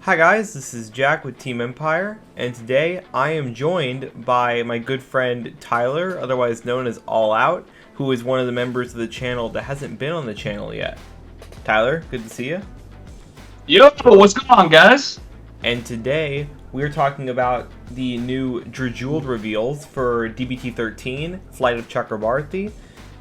Hi guys, this is Jack with Team Empire, and today I am joined by my good friend Tyler, otherwise known as All Out, who is one of the members of the channel that hasn't been on the channel yet. Tyler, good to see you. Yo, what's going on, guys? And today we're talking about the new Drajeweled reveals for DBT13, Flight of Chakrabarti,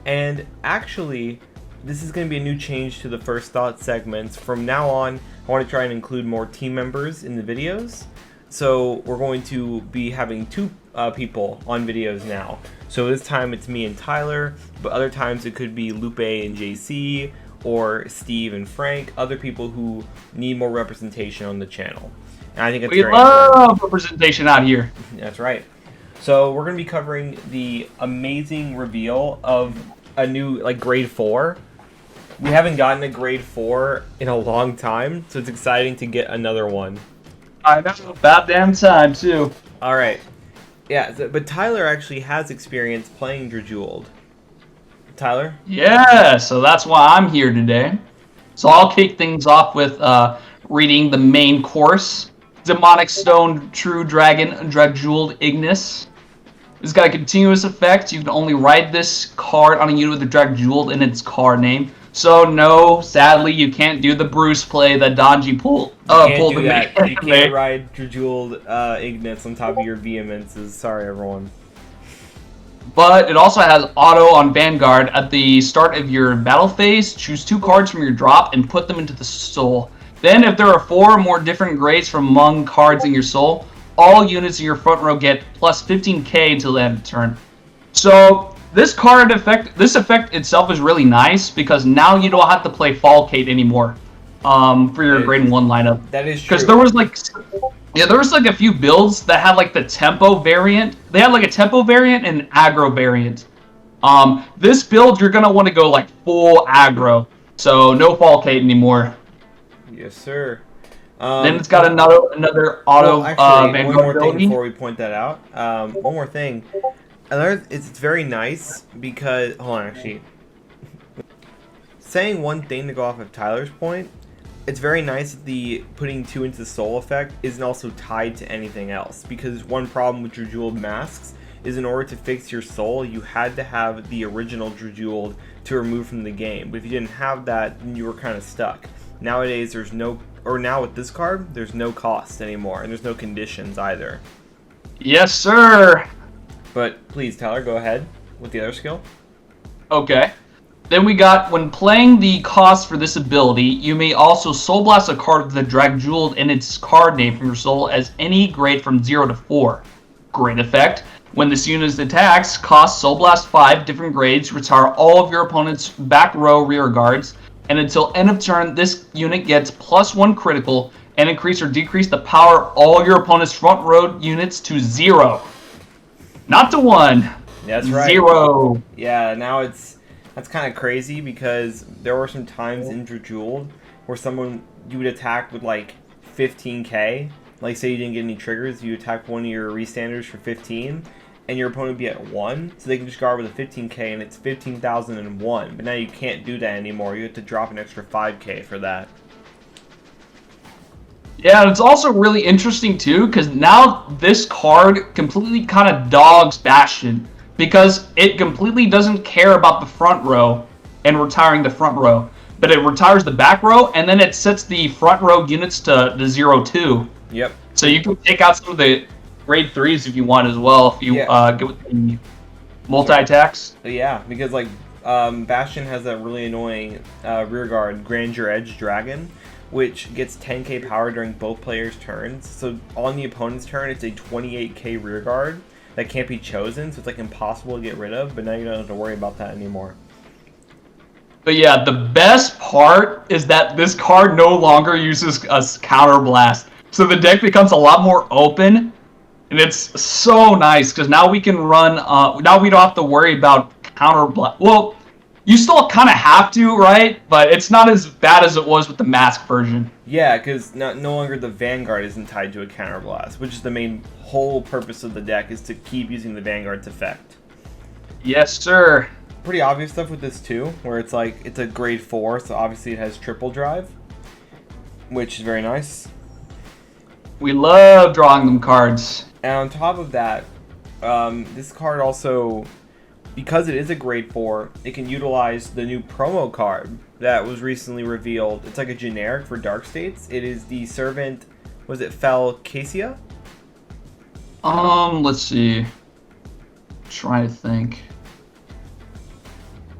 and actually this is going to be a new change to the First Thought segments. From now on, I want to try and include more team members in the videos. So we're going to be having two people on videos now. So this time it's me and Tyler, but other times it could be Lupe and JC, or Steve and Frank, other people who need more representation on the channel. And I think it's we very love important. Representation out here. That's right. So we're going to be covering the amazing reveal of a new grade 4. We haven't gotten a grade 4 in a long time, so it's exciting to get another one. I know, about damn time too. Alright. Yeah, but Tyler actually has experience playing Drajeweled. Tyler? Yeah, so that's why I'm here today. So I'll kick things off with reading the main course. Demonic Stone, True Dragon, Dragjeweled Ignis. It's got a continuous effect. You can only ride this card on a unit with a Dragjeweled in its card name. So no, sadly, you can't do the Bruce play that Donji pulled. You can't ride Dragjeweled Ignis on top of your Vehemences. Sorry, everyone. But it also has auto on Vanguard. At the start of your battle phase, choose 2 cards from your drop and put them into the soul. Then, if there are 4 or more different grades from among cards in your soul, all units in your front row get plus 15k until the end of the turn. So this card effect, itself is really nice because now you don't have to play Falcate anymore for your grade 1 lineup. That is true. Because there was a few builds that had the tempo variant. They had a tempo variant and an aggro variant. This build you're gonna want to go full aggro, so no Falcate anymore. Yes, sir. Then it's got another auto Vanguard one more thing ability. before we point that out. One more thing. It's very nice because saying one thing to go off of Tyler's point, it's very nice that the putting 2 into the soul effect isn't also tied to anything else, because one problem with Drajeweled masks is in order to fix your soul you had to have the original Drajeweled to remove from the game, but if you didn't have that then you were kind of stuck. Nowadays now with this card there's no cost anymore, and there's no conditions either. Yes, sir. But please, Tyler, go ahead with the other skill. Okay. Then we got, when playing the cost for this ability, you may also Soul Blast a card with the Dragjeweled in its card name from your soul as any grade from 0 to 4. Great effect. When this unit attacks, cost Soul Blast 5 different grades, retire all of your opponent's back row rear guards, and until end of turn, this unit gets +1 critical, and increase or decrease the power of all your opponent's front row units to 0. Not to 1. That's right. 0. Yeah, now that's kind of crazy, because there were some times in Drajeweled where you would attack with 15k. Like, say you didn't get any triggers, you attack one of your restanders for 15, and your opponent would be at 1, so they can just guard with a 15k, and it's 15,001. But now you can't do that anymore. You have to drop an extra 5k for that. Yeah, and it's also really interesting too, because now this card completely kind of dogs Bastion, because it completely doesn't care about the front row and retiring the front row, but it retires the back row, and then it sets the front row units to the 0-2. Yep. So you can take out some of the grade 3s if you want as well, if you go with the multi-attacks. Yeah, because Bastion has that really annoying rearguard Grandeur Edge Dragon, which gets 10k power during both players' turns. So on the opponent's turn, it's a 28k rearguard that can't be chosen, so it's impossible to get rid of, but now you don't have to worry about that anymore. But yeah, the best part is that this card no longer uses a counter blast. So the deck becomes a lot more open, and it's so nice, because now we can run, now we don't have to worry about counter blast. Well, you still kind of have to, right? But it's not as bad as it was with the mask version. Yeah, because no longer the Vanguard isn't tied to a counterblast, which is the main whole purpose of the deck, is to keep using the Vanguard's effect. Yes, sir. Pretty obvious stuff with this too, where it's it's a grade 4, so obviously it has triple drive, which is very nice. We love drawing them cards. And on top of that, this card also, because it is a grade 4, it can utilize the new promo card that was recently revealed. It's like a generic for Dark States. It is the Servant, was it Fel Cassia? Let's see. Trying to think.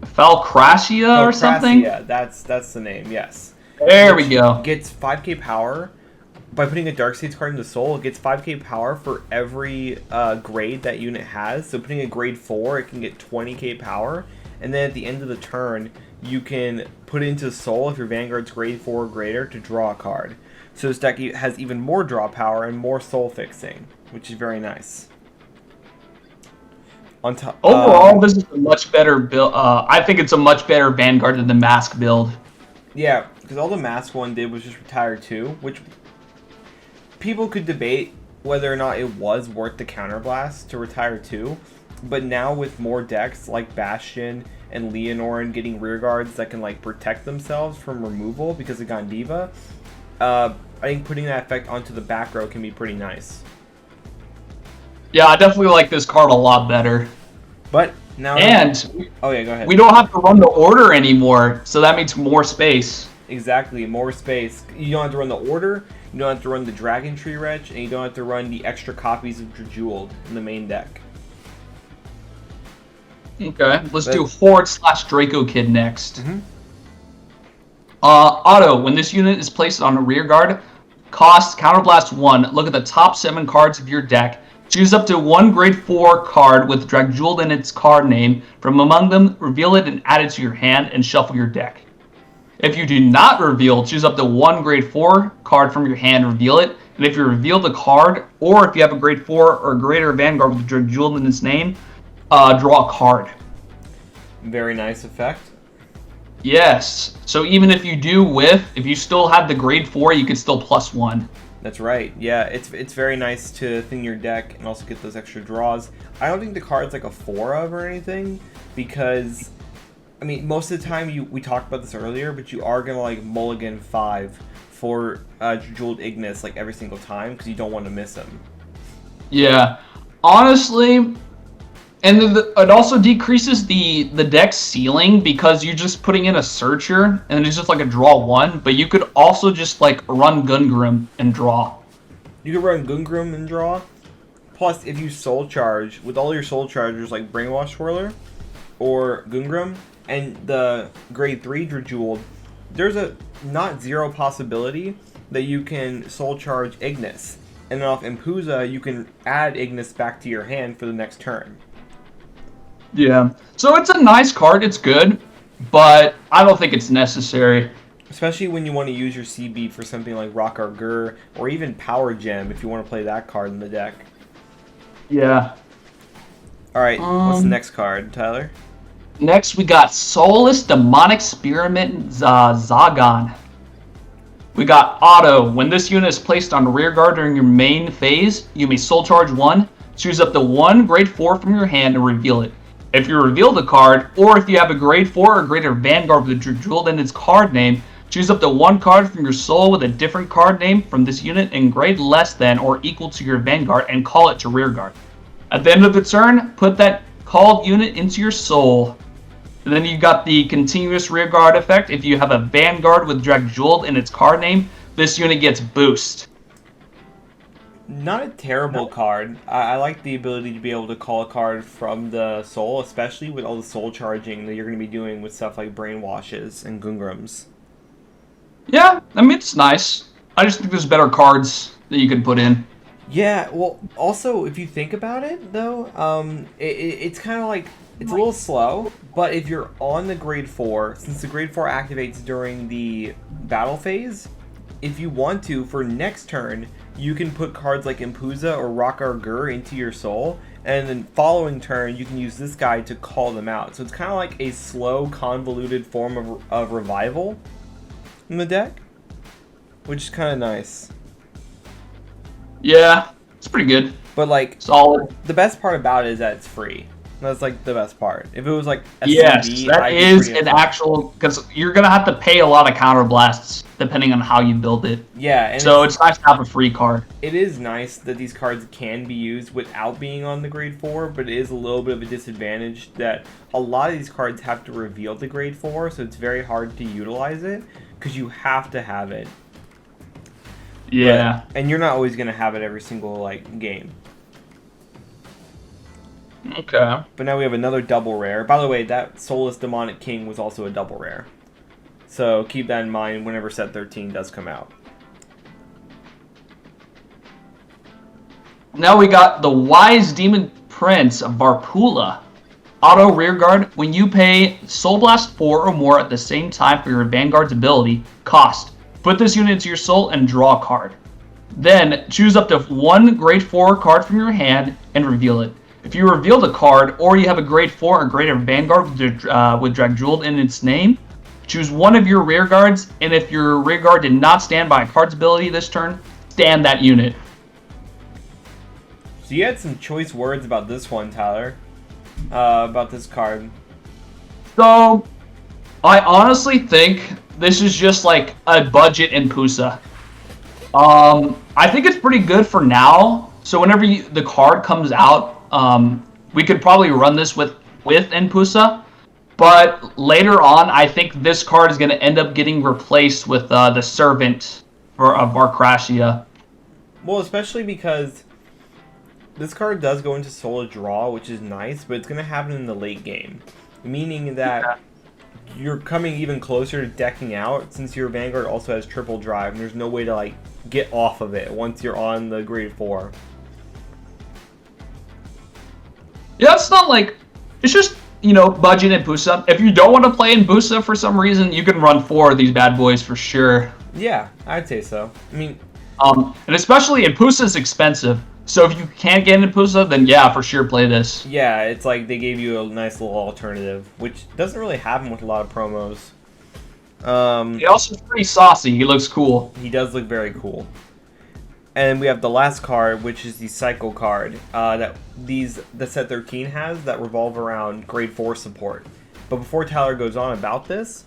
Falcracia or something? Yeah, that's the name, yes. There we go. Gets 5k power. By putting a Dark States card in the Soul, it gets 5k power for every grade that unit has. So putting a grade 4, it can get 20k power. And then at the end of the turn, you can put it into Soul if your Vanguard's grade 4 or greater to draw a card. So this deck has even more draw power and more Soul fixing, which is very nice. On top, overall, this is a much better build. I think it's a much better Vanguard than the Mask build. Yeah, because all the Mask one did was just retire 2, which people could debate whether or not it was worth the counterblast to retire 2. But now with more decks like Bastion and Leonoran getting rear guards that can like protect themselves from removal because of Gandiva, I think putting that effect onto the back row can be pretty nice. Yeah, I definitely like this card a lot better. But now, oh yeah, go ahead. We don't have to run the order anymore, so that means more space. Exactly, more space. You don't have to run the order, you don't have to run the Dragon Tree Wretch, and you don't have to run the extra copies of Drajeweled in the main deck. Okay, let's do Horde/Draco Kid next. Auto, when this unit is placed on a rear guard, cost counterblast 1. Look at the top 7 cards of your deck. Choose up to 1 grade 4 card with Dragjeweled in its card name. From among them, reveal it and add it to your hand and shuffle your deck. If you do not reveal, choose up to 1 grade 4 card from your hand, reveal it. And if you reveal the card, or if you have a grade 4 or greater Vanguard with Dragjeweled in its name, draw a card. Very nice effect. Yes. So even if you do whiff, if you still have the grade 4, you can still +1. That's right. Yeah, it's very nice to thin your deck and also get those extra draws. I don't think the card's like a 4 of or anything because, I mean, most of the time we talked about this earlier, but you are gonna like mulligan 5 for Dragjeweled Ignis like every single time because you don't want to miss him. Yeah, honestly. And it also decreases the deck's ceiling because you're just putting in a searcher and it's just like a draw 1, but you could also just like run Gungrim and draw. You could run Gungrim and draw. Plus, if you soul charge with all your soul chargers like Brainwash Swirler or Gungrim and the grade 3 Drajeweled, there's a not zero possibility that you can soul charge Ignis. And then off Impuza, you can add Ignis back to your hand for the next turn. Yeah, so it's a nice card, it's good, but I don't think it's necessary. Especially when you want to use your CB for something like Rock Gur or even Power Gem if you want to play that card in the deck. Yeah. Alright, what's the next card, Tyler? Next we got Soulless Demonic Spearman Zagan. We got Auto. When this unit is placed on rear guard during your main phase, you may soul charge 1, choose up to 1 grade 4 from your hand and reveal it. If you reveal the card, or if you have a grade 4 or greater Vanguard with a Dragjeweled in its card name, choose up to 1 card from your soul with a different card name from this unit and grade less than or equal to your Vanguard and call it to rear guard. At the end of the turn, put that called unit into your soul. And then you got the continuous rear guard effect. If you have a Vanguard with Dragjeweled in its card name, this unit gets boost. Not a terrible card. I like the ability to be able to call a card from the soul, especially with all the soul charging that you're going to be doing with stuff like Brainwashes and Gungrims. Yeah, I mean, it's nice. I just think there's better cards that you can put in. Yeah, well, also, if you think about it, though, it's kind of like, it's a little slow, but if you're on the grade 4, since the grade 4 activates during the battle phase, if you want to, for next turn, you can put cards like Impuza or Rock Gur into your soul, and then following turn, you can use this guy to call them out. So it's kind of like a slow, convoluted form of revival in the deck, which is kind of nice. Yeah, it's pretty good. But like, solid. The best part about it is that it's free. That's like the best part. If it was like a Yes, CB, that I'd be is pretty an upset. actual, because you're gonna have to pay a lot of counterblasts depending on how you build it. Yeah, and So it's nice to have a free card. it is nice that these cards can be used without being on the grade 4, but it is a little bit of a disadvantage that a lot of these cards have to reveal the grade 4, so it's very hard to utilize it because you have to have it. Yeah. And you're not always going to have it every single like game. Okay. But now we have another double rare. By the way, that Soulless Demonic King was also a double rare. So keep that in mind whenever set 13 does come out. Now we got the Wise Demon Prince of Barpulla. Auto Rearguard. When you pay Soul Blast 4 or more at the same time for your Vanguard's ability, cost. Put this unit into your soul and draw a card. Then choose up to one grade 4 card from your hand and reveal it. If you revealed a card, or you have a grade 4 or greater Vanguard with Dragjeweled in its name, choose one of your rear guards, and if your rear guard did not stand by a card's ability this turn, stand that unit. So you had some choice words about this one, Tyler. About this card. So, I honestly think this is just like a budget in Pusa. I think it's pretty good for now. So whenever the card comes out, we could probably run this with Pusa. But later on, I think this card is going to end up getting replaced with the Servant of Varkrasia. Well, especially because this card does go into Soul Draw, which is nice, but it's going to happen in the late game. Meaning that you're coming even closer to decking out, since your Vanguard also has triple drive, and there's no way to like get off of it once you're on the grade 4. Yeah, it's not like, it's just, budget in Pusa. If you don't want to play in Pusa for some reason, you can run 4 of these bad boys for sure. Yeah, I'd say so. I mean, and especially in Pusa is expensive. So if you can't get into Pusa, then yeah, for sure play this. yeah, it's like they gave you a nice little alternative, which doesn't really happen with a lot of promos. He also is pretty saucy. He looks cool. He does look very cool. And we have the last card, which is the Cycle card that set 13 has that revolve around grade 4 support. But before Tyler goes on about this,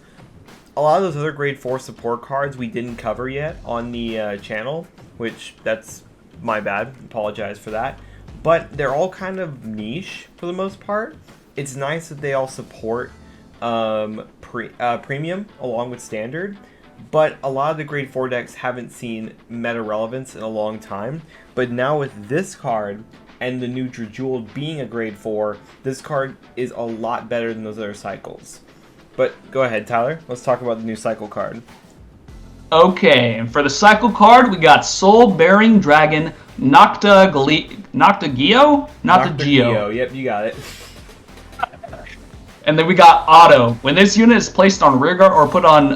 a lot of those other grade 4 support cards we didn't cover yet on the channel, which that's my bad. Apologize for that. But they're all kind of niche for the most part. It's nice that they all support premium along with standard. But a lot of the grade 4 decks haven't seen meta relevance in a long time. But now with this card and the new Drajeweled being a grade 4, this card is a lot better than those other cycles. But go ahead, Tyler. Let's talk about the new cycle card. Okay, and for the cycle card, we got Soul Bearing Dragon Noctagio. Yep, you got it. And then we got Auto. When this unit is placed on rearguard or put on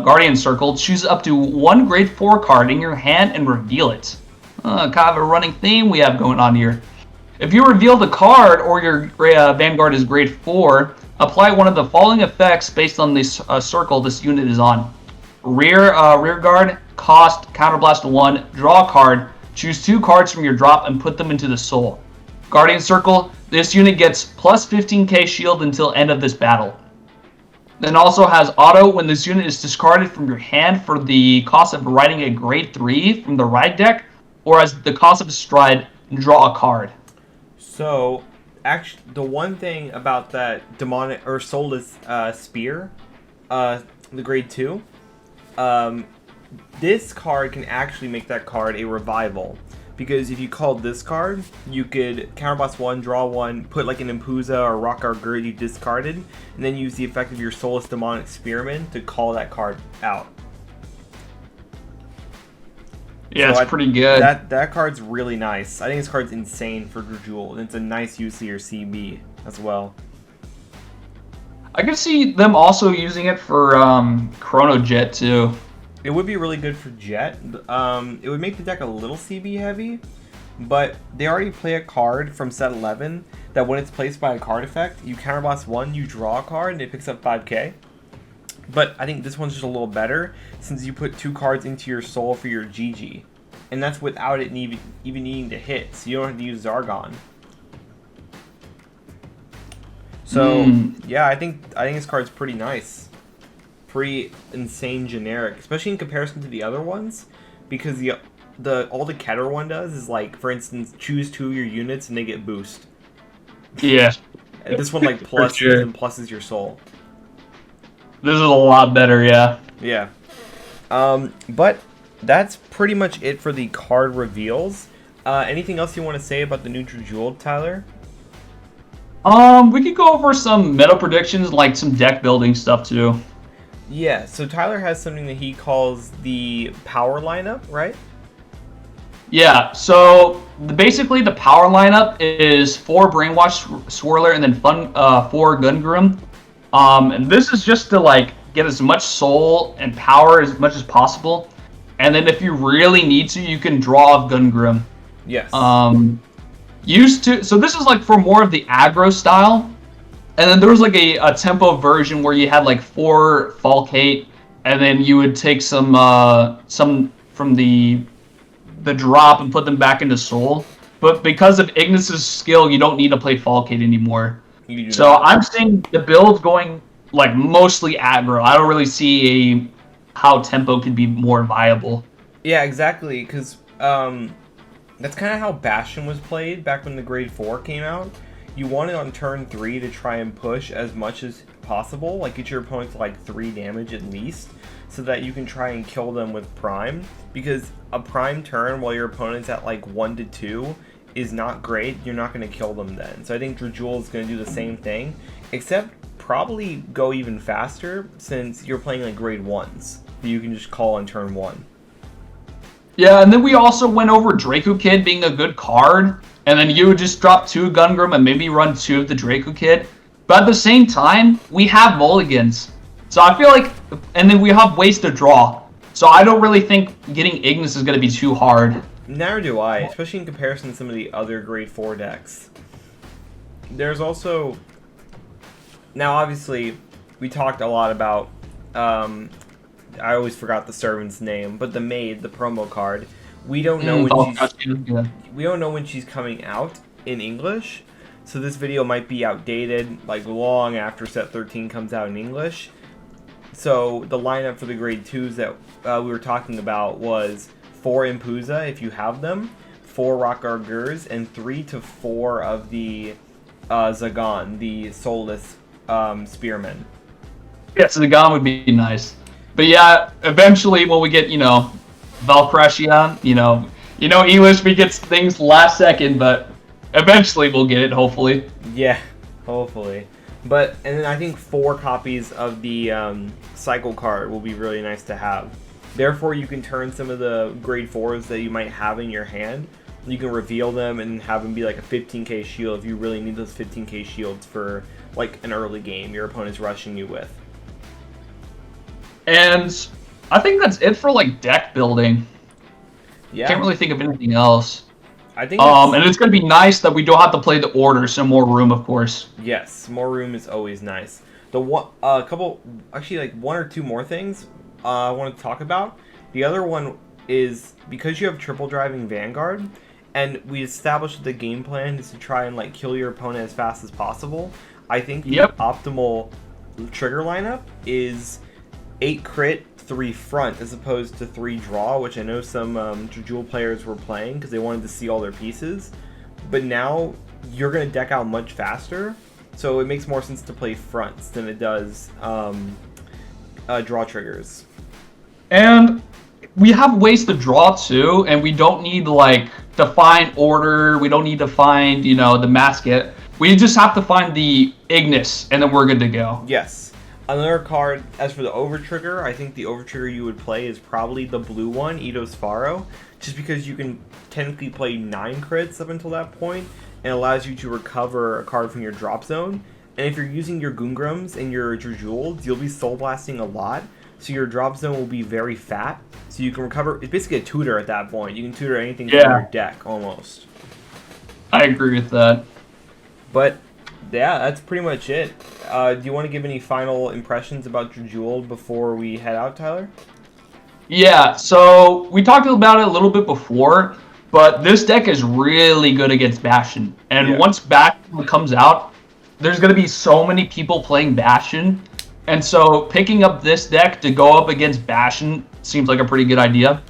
Guardian Circle, choose up to one grade 4 card in your hand and reveal it. Kind of a running theme we have going on here. If you reveal the card or your Vanguard is grade 4, apply one of the following effects based on this circle this unit is on. Rear guard, cost, counterblast 1, draw a card, choose 2 cards from your drop and put them into the soul. Guardian Circle, this unit gets plus 15k shield until end of this battle. Then also has Auto when this unit is discarded from your hand for the cost of writing a grade 3 from the ride deck, or as the cost of stride, draw a card. So, actually, the one thing about that demonic or soulless spear, the grade 2, this card can actually make that card a revival. Because if you called this card, you could counterblast 1, draw 1, put like an Impuza or Rock Our Grid you discarded, and then use the effect of your Soulless Demonic Spearman to call that card out. Yeah, so it's pretty good. That card's really nice. I think this card's insane for Drajeweled, and it's a nice use of your CB as well. I could see them also using it for Chrono Jet too. It would be really good for Jet. It would make the deck a little CB heavy, but they already play a card from set 11 that when it's placed by a card effect, you counterblast 1, you draw a card, and it picks up 5k. But I think this one's just a little better since you put 2 cards into your soul for your GG. And that's without it even needing to hit, so you don't have to use Zargon. So yeah, I think this card's pretty nice, pretty insane generic, especially in comparison to the other ones, because all the Keter one does is like, for instance, choose 2 of your units and they get boost. Yeah. And this one like pluses and pluses your soul. This is a lot better, yeah. Yeah. But that's pretty much it for the card reveals. Anything else you want to say about the new Drajeweled, Tyler? We could go over some meta predictions, like some deck building stuff too. Yeah, so Tyler has something that he calls the power lineup, right? Yeah, so basically the power lineup is 4 Brainwash Swirler and then 4 Gungrim. And this is just to like get as much soul and power as much as possible. And then if you really need to, you can draw off Gungrim. Yes. So this is like for more of the aggro style. And then there was like a tempo version where you had like 4 Falcate, and then you would take some from the drop and put them back into soul. But because of Ignis's skill, you don't need to play Falcate anymore. So I'm seeing the build going like mostly aggro. I don't really see how tempo could be more viable. Yeah, exactly, because that's kind of how Bastion was played back when the Grade 4 came out. You wanted on turn 3 to try and push as much as possible, like get your opponent to like 3 damage at least, so that you can try and kill them with Prime, because a Prime turn while your opponent's at like 1 to 2 is not great. You're not going to kill them then. So I think Drajeweled is going to do the same thing, except probably go even faster since you're playing like Grade 1s that you can just call on turn 1. Yeah, and then we also went over Draco Kid being a good card, and then you would just drop 2 Gungrim and maybe run 2 of the Draco Kid. But at the same time, we have mulligans. So I feel like, and then we have ways to draw. So I don't really think getting Ignis is going to be too hard. Neither do I, especially in comparison to some of the other Grade 4 decks. There's also... Now, obviously, we talked a lot about... I always forgot the servant's name, but the maid, the promo card. We don't know we don't know when she's coming out in English, so this video might be outdated, like long after Set 13 comes out in English. So the lineup for the Grade 2s that we were talking about was 4 Impuza, if you have them, 4 Rock Gargurs, and 3 to 4 of the Zagan, the Soulless Spearman. Yeah, so Zagan would be nice. But yeah, eventually when we get, Valkrashian, English, we get things last second, but eventually we'll get it, hopefully. Yeah, hopefully. And then I think 4 copies of the Cycle card will be really nice to have. Therefore, you can turn some of the Grade 4s that you might have in your hand. You can reveal them and have them be like a 15k shield if you really need those 15k shields for like an early game your opponent's rushing you with. And I think that's it for like deck building. Yeah. Can't really think of anything else. I think and it's gonna be nice that we don't have to play the order, so more room, of course. Yes, more room is always nice. The one, actually like 1 or 2 more things I want to talk about. The other one is because you have triple driving Vanguard, and we established the game plan is to try and like kill your opponent as fast as possible. I think the optimal trigger lineup is 8 crit, 3 front, as opposed to 3 draw, which I know some Drajeweled players were playing because they wanted to see all their pieces. But now you're going to deck out much faster, so it makes more sense to play fronts than it does draw triggers. And we have ways to draw too, and we don't need like to find order. We don't need to find the masket. We just have to find the Ignis, and then we're good to go. Yes. Another card, as for the overtrigger, I think the overtrigger you would play is probably the blue one, Itos Faro, just because you can technically play 9 crits up until that point, and allows you to recover a card from your drop zone. And if you're using your Gungrims and your Drajeweled, you'll be soul blasting a lot, so your drop zone will be very fat, so you can recover. It's basically a tutor at that point. You can tutor anything from your deck, almost. I agree with that. But yeah, that's pretty much it. Do you want to give any final impressions about Drajeweled before we head out, Tyler? Yeah, so we talked about it a little bit before, but this deck is really good against Bastion. And once Bastion comes out, there's going to be so many people playing Bastion. And so picking up this deck to go up against Bastion seems like a pretty good idea.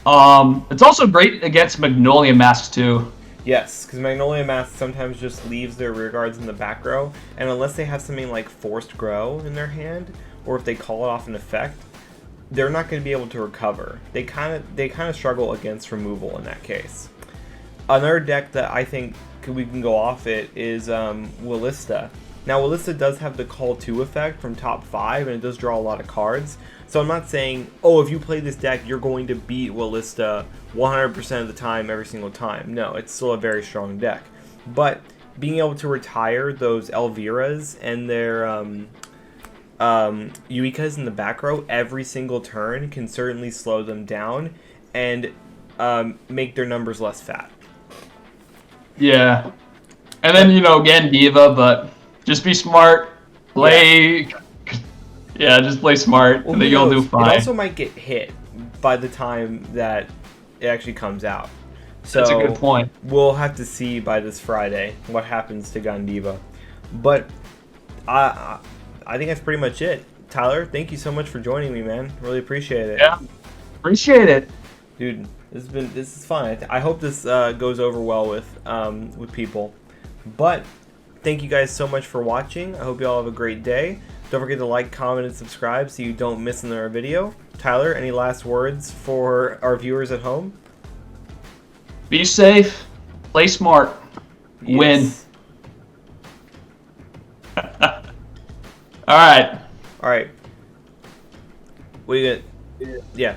It's also great against Magnolia Masks too. Yes, because Magnolia Mask sometimes just leaves their rear guards in the back row, and unless they have something like Forced Grow in their hand, or if they call it off an effect, they're not going to be able to recover. They kind of struggle against removal in that case. Another deck that I think we can go off it is Willista. Now, Willista does have the Call 2 effect from top 5, and it does draw a lot of cards. So I'm not saying, oh, if you play this deck, you're going to beat Willista 100% of the time, every single time. No, it's still a very strong deck. But being able to retire those Elviras and their Yuikas in the back row every single turn can certainly slow them down and make their numbers less fat. Yeah. And then, again, Diva, but just be smart. Play... Yeah, just play smart, and then you'll do fine. It also might get hit by the time that it actually comes out. So that's a good point. We'll have to see by this Friday what happens to Gandiva. But I think that's pretty much it. Tyler, thank you so much for joining me, man. Really appreciate it. Yeah, appreciate it. Dude, this is fun. I hope this goes over well with people. But thank you guys so much for watching. I hope you all have a great day. Don't forget to like, comment, and subscribe so you don't miss another video. Tyler, any last words for our viewers at home? Be safe, play smart, win. All right. All right. We good? Yeah.